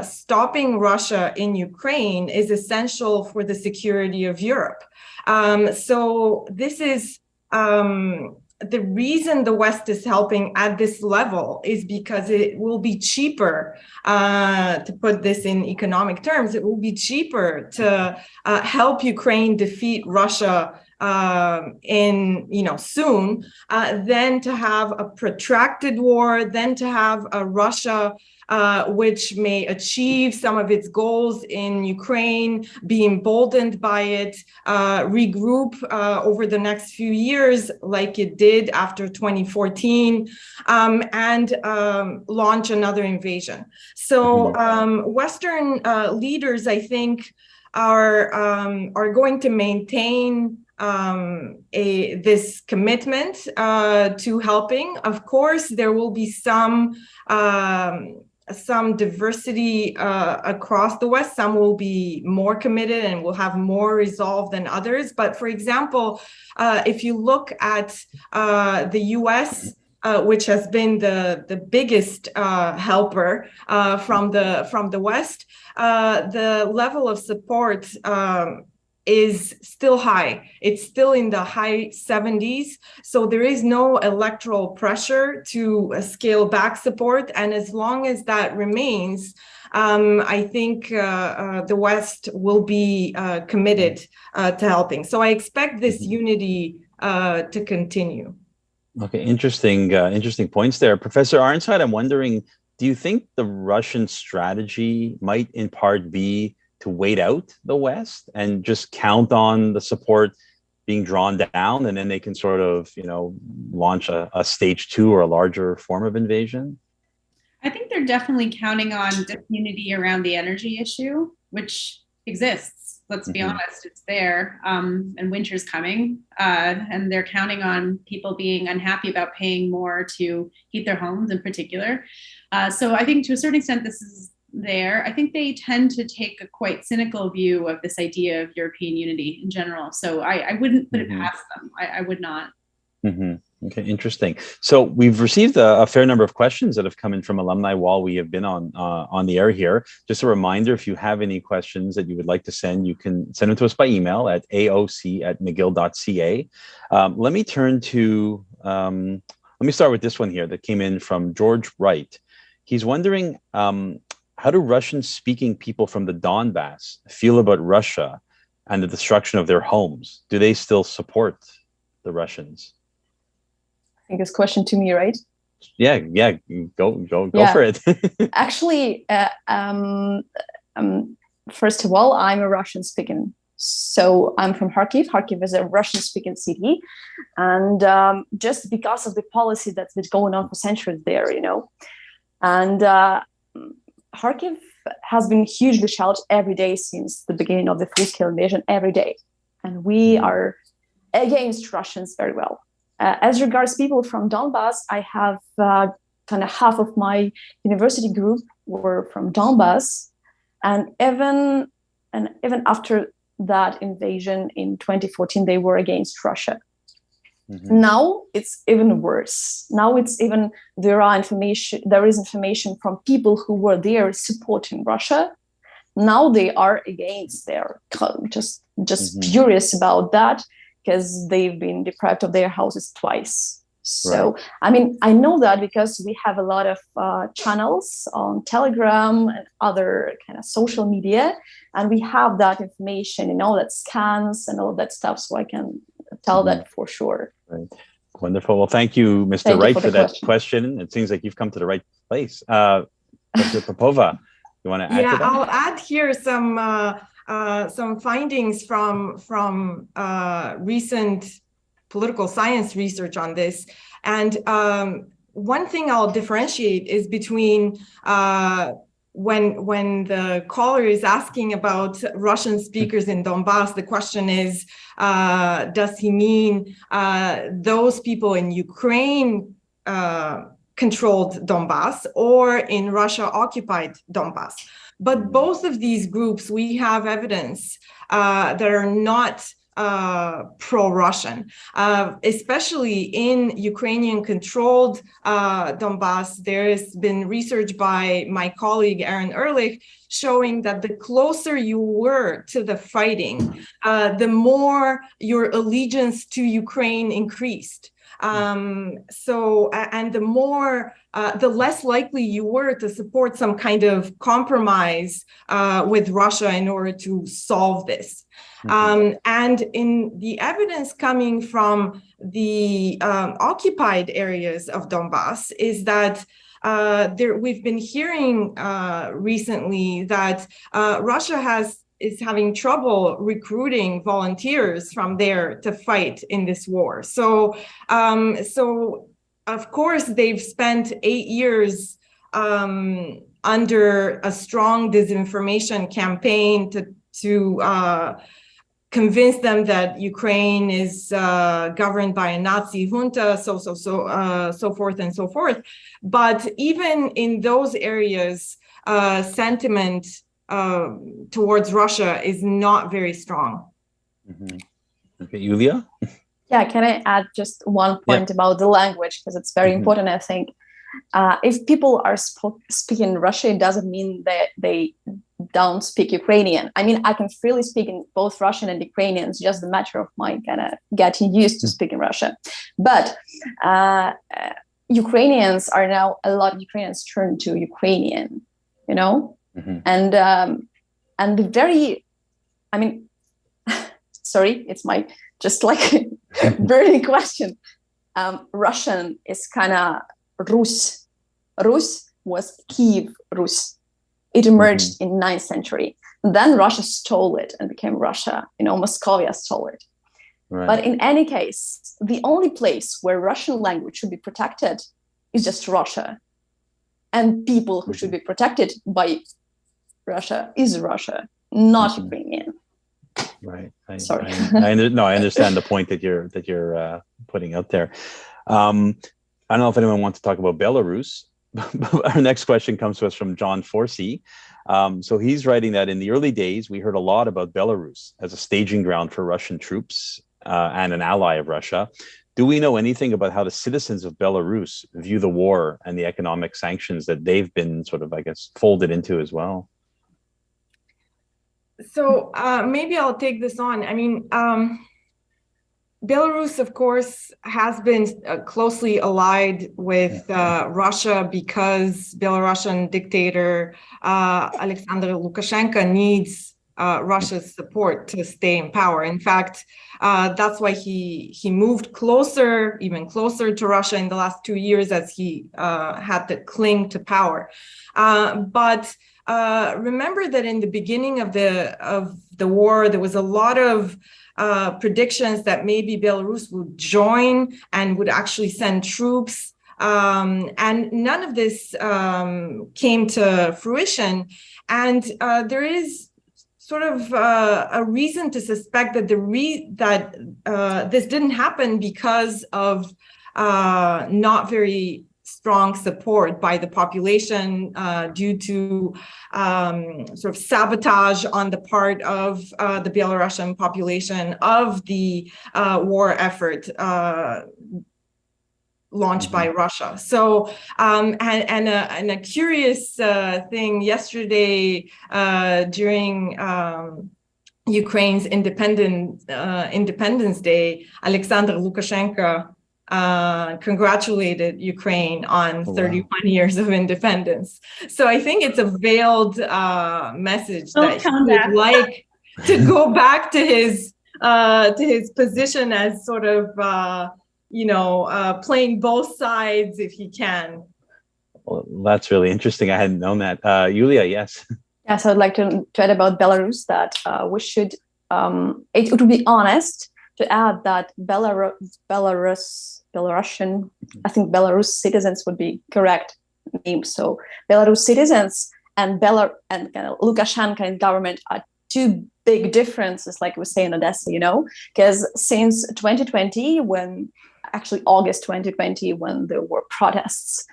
Speaker 2: stopping Russia in Ukraine is essential for the security of Europe. So this is the reason the West is helping at this level is because it will be cheaper, to put this in economic terms, it will be cheaper to help Ukraine defeat Russia soon, than to have a protracted war, than to have a Russia which may achieve some of its goals in Ukraine, be emboldened by it, regroup over the next few years like it did after 2014, and launch another invasion. So Western leaders, I think, are going to maintain this commitment to helping. Of course, there will be some diversity across the West. Some will be more committed and will have more resolve than others. But for example, if you look at the US, which has been the biggest helper from the West, the level of support is still high. It's still in the high 70s. So there is no electoral pressure to scale back support. And as long as that remains, I think the West will be committed to helping. So I expect this unity to continue.
Speaker 1: Okay, interesting points there. Professor Ironside, I'm wondering, do you think the Russian strategy might in part be to wait out the West and just count on the support being drawn down, and then they can sort of, launch a stage 2 or a larger form of invasion?
Speaker 3: I think they're definitely counting on disunity around the energy issue, which exists. Let's be honest, it's there, and winter's coming, and they're counting on people being unhappy about paying more to heat their homes in particular. So I think to a certain extent, this is there. I think they tend to take a quite cynical view of this idea of European unity in general. So I wouldn't put it past them. I would not.
Speaker 1: Okay, interesting. So we've received a fair number of questions that have come in from alumni while we have been on the air here. Just a reminder, if you have any questions that you would like to send, you can send them to us by email at aoc@mcgill.ca. Let me start with this one here that came in from George Wright. He's wondering, how do Russian-speaking people from the Donbass feel about Russia and the destruction of their homes? Do they still support the Russians?
Speaker 4: I think it's a question to me, right?
Speaker 1: Yeah, go for it.
Speaker 4: Actually, first of all, I'm a Russian-speaking. So I'm from Kharkiv. Kharkiv is a Russian-speaking city, and just because of the policy that's been going on for centuries there, and Kharkiv has been hugely shelled every day since the beginning of the full-scale invasion, every day. And we are against Russians very well. As regards people from Donbass, I have kind of half of my university group were from Donbass. And even after that invasion in 2014, they were against Russia. Now it's even worse. Now there is information from people who were there supporting Russia, now they are against. They're just furious about that because they've been deprived of their houses twice. So, right. I mean, I know that because we have a lot of channels on Telegram and other kind of social media, and we have that information, that scans and all that stuff. So I can tell that for sure.
Speaker 1: Right. Wonderful. Well, thank you, Mr. Wright, for that question. It seems like you've come to the right place. Dr. Popova, you want to add to that?
Speaker 2: I'll add here some findings from recent political science research on this. And one thing I'll differentiate is between when the caller is asking about Russian speakers in Donbass, the question is, does he mean those people in Ukraine controlled Donbass or in Russia occupied Donbass? But both of these groups, we have evidence that are not pro-Russian, especially in Ukrainian-controlled Donbass. There has been research by my colleague Aaron Ehrlich showing that the closer you were to the fighting, the more your allegiance to Ukraine increased. And the less likely you were to support some kind of compromise with Russia in order to solve this. And in the evidence coming from the occupied areas of Donbass is that we've been hearing recently that Russia is having trouble recruiting volunteers from there to fight in this war. So of course they've spent 8 years under a strong disinformation campaign to convince them that Ukraine is governed by a Nazi junta, so forth and so forth. But even in those areas, sentiment towards Russia is not very strong.
Speaker 1: Okay, Yulia?
Speaker 4: Yeah, can I add just one point about the language, because it's very important, I think. If people are speaking Russian, it doesn't mean that they don't speak Ukrainian. I mean, I can freely speak in both Russian and Ukrainian. It's just a matter of my kind of getting used to speaking Russian. But Ukrainians are now, a lot of Ukrainians turn to Ukrainian, and the very, I mean, sorry, it's my just like burning question. Russian is kind of Rus. Rus was Kiev Rus. It emerged in 9th century. Then Russia stole it and became Russia. Moscovia stole it. Right. But in any case, the only place where Russian language should be protected is just Russia. And people who should be protected by Russia is Russia, not Ukrainian.
Speaker 1: Right.
Speaker 4: Sorry.
Speaker 1: I understand the point that you're putting out there. I don't know if anyone wants to talk about Belarus. Our next question comes to us from John Forsey. So he's writing that in the early days, we heard a lot about Belarus as a staging ground for Russian troops and an ally of Russia. Do we know anything about how the citizens of Belarus view the war and the economic sanctions that they've been sort of, I guess, folded into as well?
Speaker 2: So maybe I'll take this on. I mean, Belarus, of course, has been closely allied with Russia because Belarusian dictator Alexander Lukashenko needs Russia's support to stay in power. In fact, that's why he moved even closer to Russia in the last 2 years as he had to cling to power. But remember that in the beginning of the war, there was a lot of predictions that maybe Belarus would join and would actually send troops. And none of this came to fruition. And there is sort of a reason to suspect that this didn't happen because of not very strong support by the population due to sort of sabotage on the part of the Belarusian population of the war effort. launched by Russia. So, and a curious thing yesterday during Ukraine's Independence Day, Alexander Lukashenko congratulated Ukraine on 31 years of independence. So I think it's a veiled message that he would like to go back to his position as sort of playing both sides if he can.
Speaker 1: Well, that's really interesting. I hadn't known that. Yulia, yes.
Speaker 4: Yes, I would like to add about Belarus that we should, it would be honest to add that Belarusian, I think Belarus citizens would be correct name. So Belarus citizens and Lukashenko government are two big differences, like we say in Odessa, because since 2020, August 2020, when there were protests,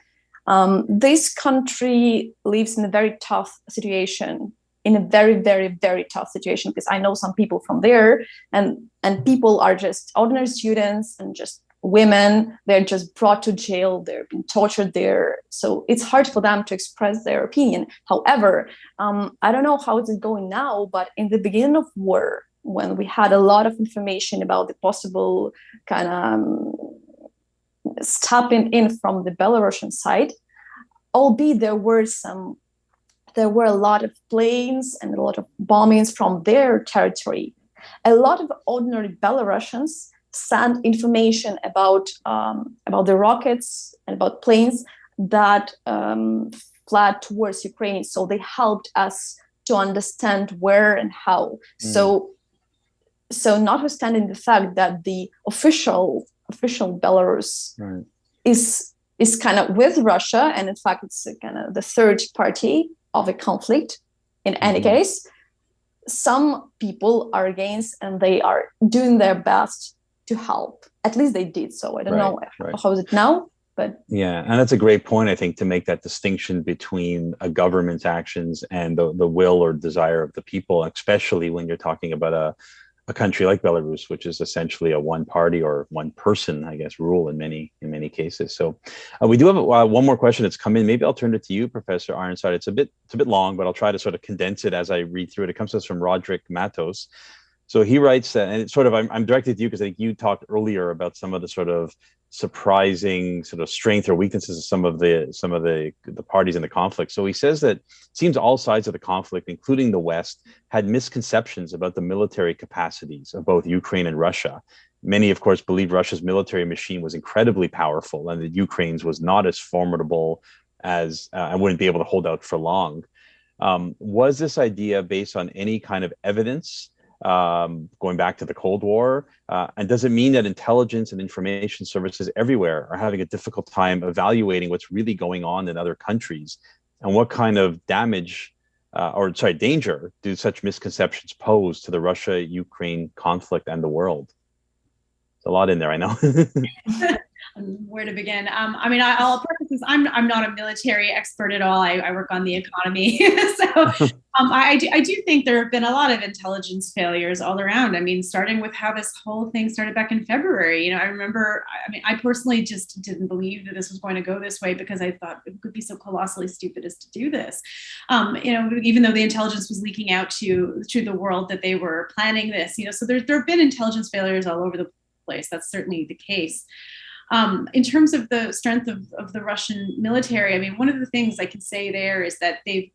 Speaker 4: this country lives in a very tough situation, in a very, very, very tough situation, because I know some people from there, and people are just ordinary students and just women. They're just brought to jail. They're being tortured there. So it's hard for them to express their opinion. However, I don't know how it's going now, but in the beginning of war, when we had a lot of information about the possible kind of stepping in from the Belarusian side, albeit there were a lot of planes and a lot of bombings from their territory. A lot of ordinary Belarusians sent information about the rockets and about planes that fled towards Ukraine. So they helped us to understand where and how. So notwithstanding the fact that the official Belarus is kind of with Russia, and in fact it's kind of the third party of a conflict in any case, some people are against and they are doing their best to help. At least they did so. I don't know how is it now, but
Speaker 1: yeah, and that's a great point, I think, to make that distinction between a government's actions and the will or desire of the people, especially when you're talking about a country like Belarus, which is essentially a one party or one person, I guess, rule in many cases. So we do have one more question that's come in. Maybe I'll turn it to you, Professor Ironside. It's a bit long, but I'll try to sort of condense it as I read through it. It comes to us from Roderick Matos. So he writes, and it's sort of, I'm directed to you because I think you talked earlier about some of the sort of surprising sort of strength or weaknesses of some of the parties in the conflict. So he says that it seems all sides of the conflict, including the West, had misconceptions about the military capacities of both Ukraine and Russia. Many, of course, believed Russia's military machine was incredibly powerful and that Ukraine's was not as formidable as and wouldn't be able to hold out for long. Was this idea based on any kind of evidence going back to the Cold War? And does it mean that intelligence and information services everywhere are having a difficult time evaluating what's really going on in other countries? And what kind of danger do such misconceptions pose to the Russia-Ukraine conflict and the world? There's a lot in there, I know.
Speaker 3: Where to begin? I'll preface this. I'm not a military expert at all. I work on the economy. So I do think there have been a lot of intelligence failures all around. I mean, starting with how this whole thing started back in February. I remember, I personally just didn't believe that this was going to go this way because I thought it could be so colossally stupid as to do this. Even though the intelligence was leaking out to the world that they were planning this, so there have been intelligence failures all over the place. That's certainly the case. In terms of the strength of the Russian military, one of the things I can say there is that they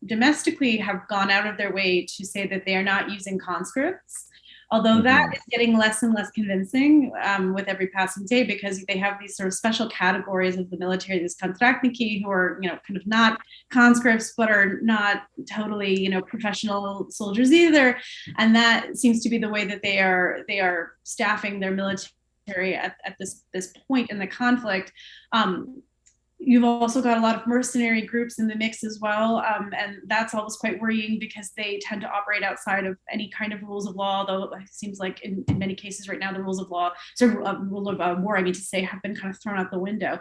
Speaker 3: domestically have gone out of their way to say that they are not using conscripts, although that is getting less and less convincing with every passing day, because they have these sort of special categories of the military, these kontraktniki, who are kind of not conscripts but are not totally professional soldiers either, and that seems to be the way that they are staffing their military at this point in the conflict. You've also got a lot of mercenary groups in the mix as well, and that's always quite worrying because they tend to operate outside of any kind of rules of law, though it seems like in many cases right now the rules of law, rule of war, have been kind of thrown out the window.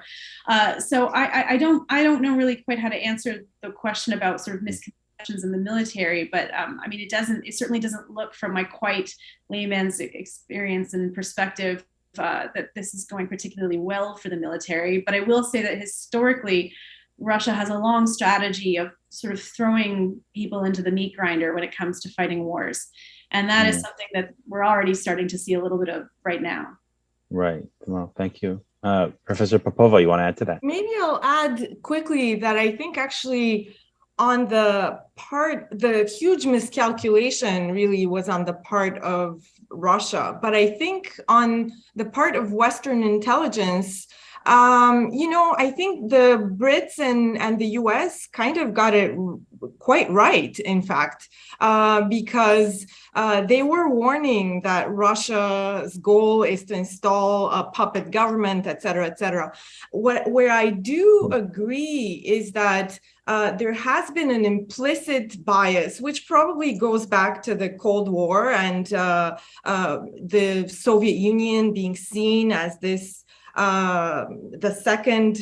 Speaker 3: So I don't know really quite how to answer the question about sort of misconceptions in the military, but it certainly doesn't look, from my quite layman's experience and perspective, that this is going particularly well for the military. But I will say that historically, Russia has a long strategy of sort of throwing people into the meat grinder when it comes to fighting wars. And that is something that we're already starting to see a little bit of right now. Right.
Speaker 1: Well, thank you. Professor Popova, you want to add to that?
Speaker 2: Maybe I'll add quickly that I think actually on the huge miscalculation really was on the part of Russia. But I think on the part of Western intelligence, I think the Brits and the US kind of got it quite right, in fact, because they were warning that Russia's goal is to install a puppet government, et cetera, et cetera. Where I do agree is that there has been an implicit bias, which probably goes back to the Cold War and the Soviet Union being seen as this the second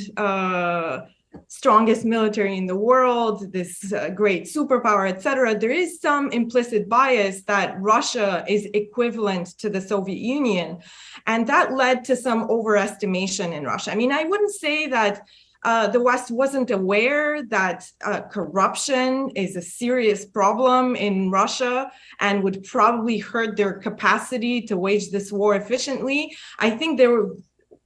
Speaker 2: strongest military in the world, this great superpower, et cetera. There is some implicit bias that Russia is equivalent to the Soviet Union. And that led to some overestimation in Russia. I mean, I wouldn't say that the West wasn't aware that corruption is a serious problem in Russia and would probably hurt their capacity to wage this war efficiently. I think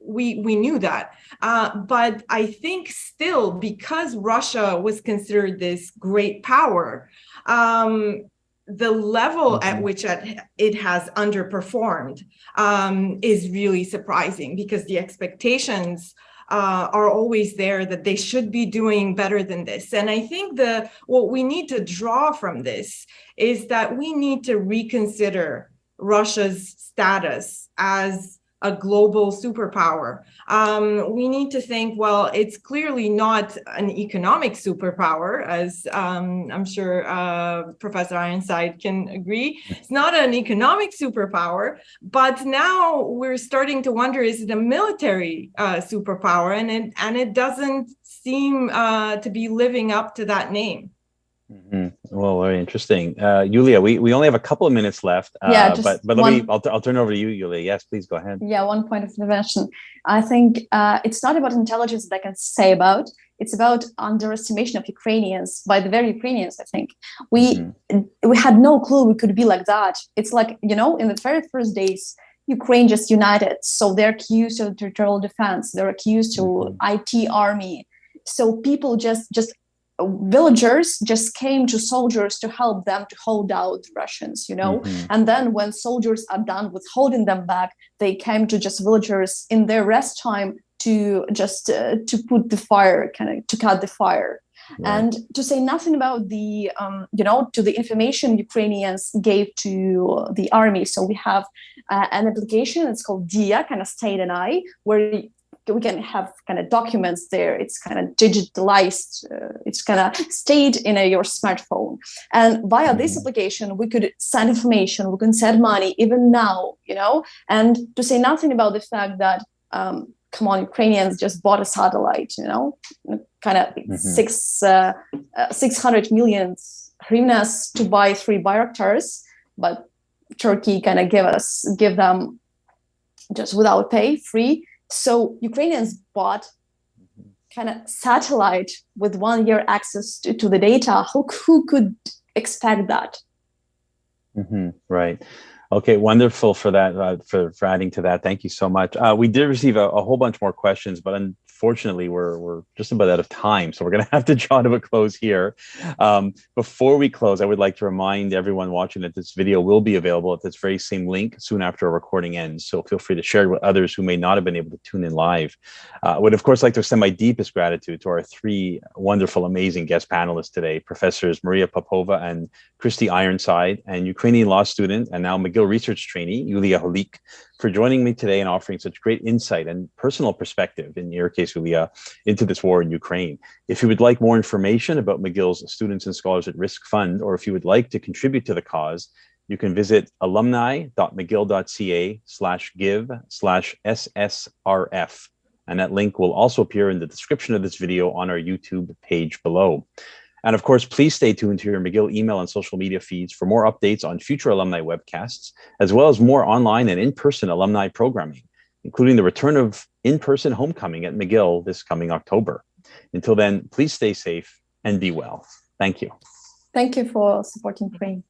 Speaker 2: we knew that. But I think still, because Russia was considered this great power, the level at which it has underperformed is really surprising, because the expectations are always there that they should be doing better than this. And I think what we need to draw from this is that we need to reconsider Russia's status as a global superpower. We need to think, well, it's clearly not an economic superpower, as I'm sure Professor Ironside can agree. It's not an economic superpower, but now we're starting to wonder, is it a military superpower? And it doesn't seem to be living up to that name.
Speaker 1: Mm-hmm. Well, very interesting. Yulia, we only have a couple of minutes left. But I'll turn it over to you, Yulia. Yes, please go ahead.
Speaker 4: Yeah, one point of intervention. I think it's not about intelligence that I can say about. It's about underestimation of Ukrainians by the very Ukrainians. I think we had no clue we could be like that. It's like, in the very first days, Ukraine just united. So they're accused of territorial defense. They're accused to IT army. So people villagers just came to soldiers to help them to hold out the Russians, and then when soldiers are done with holding them back, they came to just villagers in their rest time to just to put the fire, kind of to cut the fire. Right. And to say nothing about the to the information Ukrainians gave to the army. So we have an application, it's called DIA, kind of State and I, where we can have kind of documents there. It's kind of digitalized. It's kind of stayed in your smartphone. And via this application, we could send information. We can send money even now, And to say nothing about the fact that, Ukrainians just bought a satellite, kind of 600 million hryvnias to buy 3 Bayraktars, but Turkey kind of give them just without pay, free. So Ukrainians bought kind of satellite with 1 year access to the data. Who could expect that?
Speaker 1: Right. Okay, wonderful for that, for adding to that. Thank you so much. We did receive a whole bunch more questions, but unfortunately, we're just about out of time. So we're going to have to draw to a close here. Before we close, I would like to remind everyone watching that this video will be available at this very same link soon after our recording ends. So feel free to share it with others who may not have been able to tune in live. I would, of course, like to extend my deepest gratitude to our 3 wonderful, amazing guest panelists today, Professors Maria Popova and Kristy Ironside, and Ukrainian law student and now McGill research trainee, Yulia Holik, for joining me today and offering such great insight and personal perspective, in your case, Yulia, into this war in Ukraine. If you would like more information about McGill's Students and Scholars at Risk Fund, or if you would like to contribute to the cause, you can visit alumni.mcgill.ca/give/SSRF. And that link will also appear in the description of this video on our YouTube page below. And of course, please stay tuned to your McGill email and social media feeds for more updates on future alumni webcasts, as well as more online and in-person alumni programming. including the return of in-person homecoming at McGill this coming October. Until then, please stay safe and be well. Thank you.
Speaker 4: Thank you for supporting Ukraine.